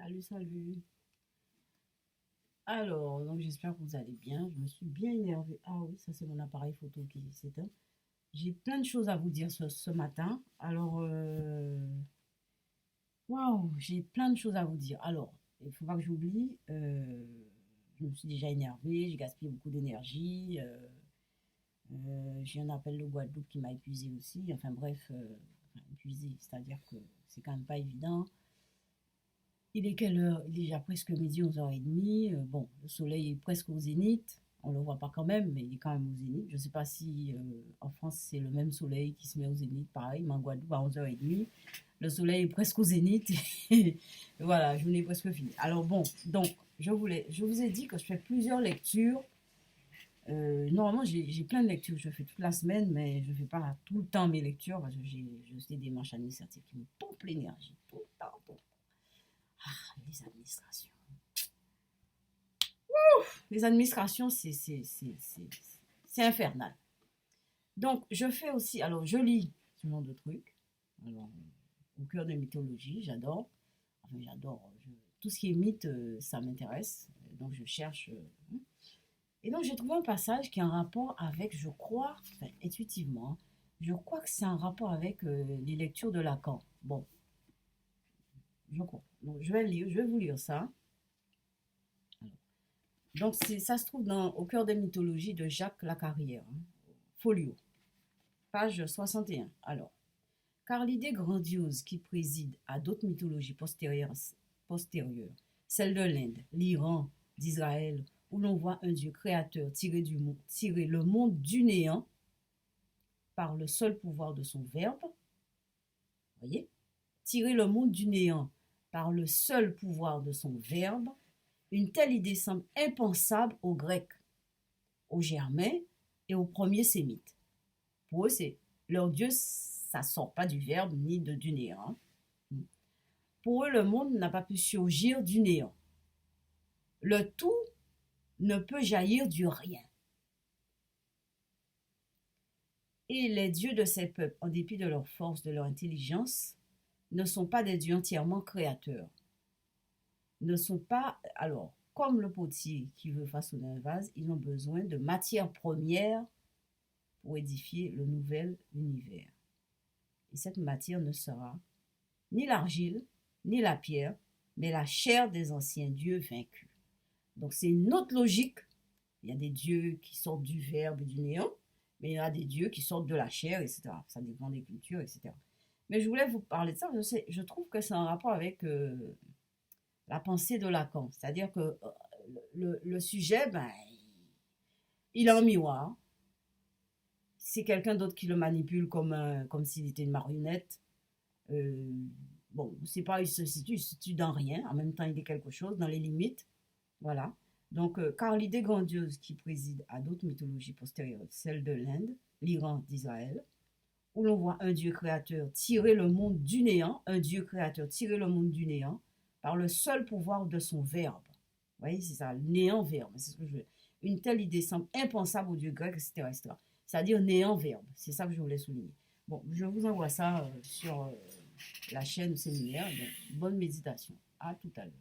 Salut, salut. Alors, donc j'espère que vous allez bien. Je me suis bien énervée. Ah oui, ça c'est mon appareil photo qui s'éteint. J'ai plein de choses à vous dire ce matin. Alors, waouh, j'ai plein de choses à vous dire. Alors, il ne faut pas que j'oublie. Je me suis déjà énervée, j'ai gaspillé beaucoup d'énergie. J'ai un appel de Guadeloupe qui m'a épuisé aussi. Enfin bref, enfin, épuisé, c'est-à-dire que c'est quand même pas évident. Il est quelle heure? Il est déjà presque midi, 11h30. Bon, le soleil est presque au zénith. On ne le voit pas quand même, mais il est quand même au zénith. Je ne sais pas si en France c'est le même soleil qui se met au zénith, pareil, mais en Guadeloupe à 11h30. Le soleil est presque au zénith. Et voilà, je n'ai presque fini. Alors bon, donc je vous ai dit que je fais plusieurs lectures. Normalement, j'ai plein de lectures que je fais toute la semaine, mais je ne fais pas tout le temps mes lectures parce que je sais des démarches administratives qui me pompent l'énergie tout le temps. Les administrations. Les administrations, c'est infernal. Donc, je fais aussi, alors je lis ce genre de trucs. Alors, au cœur de mythologie, j'adore. Enfin, j'adore. Tout ce qui est mythe, ça m'intéresse. Donc, je cherche. Et donc, j'ai trouvé un passage qui a un rapport avec, je crois, enfin, intuitivement, je crois que c'est un rapport avec les lectures de Lacan. Bon, je crois. Donc, je vais vous lire ça. Donc, ça se trouve au cœur des mythologies de Jacques Lacarrière, hein. Folio, page 61. Alors, car l'idée grandiose qui préside à d'autres mythologies postérieures, celle de l'Inde, l'Iran, d'Israël, où l'on voit un Dieu créateur tirer le monde du néant par le seul pouvoir de son verbe, voyez, tirer le monde du néant par le seul pouvoir de son verbe, une telle idée semble impensable aux Grecs, aux Germains et aux premiers Sémites. Pour eux, c'est leur Dieu, ça sort pas du verbe ni du néant. Pour eux, le monde n'a pas pu surgir du néant. Le tout ne peut jaillir du rien. Et les dieux de ces peuples, en dépit de leur force, de leur intelligence, ne sont pas des dieux entièrement créateurs. Ne sont pas, alors, comme le potier qui veut façonner un vase, ils ont besoin de matières premières pour édifier le nouvel univers. Et cette matière ne sera ni l'argile, ni la pierre, mais la chair des anciens dieux vaincus. Donc c'est une autre logique. Il y a des dieux qui sortent du verbe et du néant, mais il y a des dieux qui sortent de la chair, etc. Ça dépend des cultures, etc. Mais je voulais vous parler de ça, je trouve que c'est un rapport avec la pensée de Lacan. C'est-à-dire que le sujet, ben, il est en miroir. C'est quelqu'un d'autre qui le manipule comme s'il était une marionnette. Euh, bon, c'est pas, il se situe dans rien. En même temps, il est quelque chose, dans les limites. Voilà. Donc, car l'idée grandiose qui préside à d'autres mythologies postérieures, celle de l'Inde, l'Iran, d'Israël, où l'on voit un Dieu créateur tirer le monde du néant, un Dieu créateur tirer le monde du néant par le seul pouvoir de son verbe. Vous voyez, c'est ça, le néant-verbe, c'est ce que je veux. Une telle idée semble impensable aux dieux grecs, etc., etc. C'est-à-dire néant-verbe, c'est ça que je voulais souligner. Bon, je vous envoie ça sur la chaîne séminaire. Donc, bonne méditation. À tout à l'heure.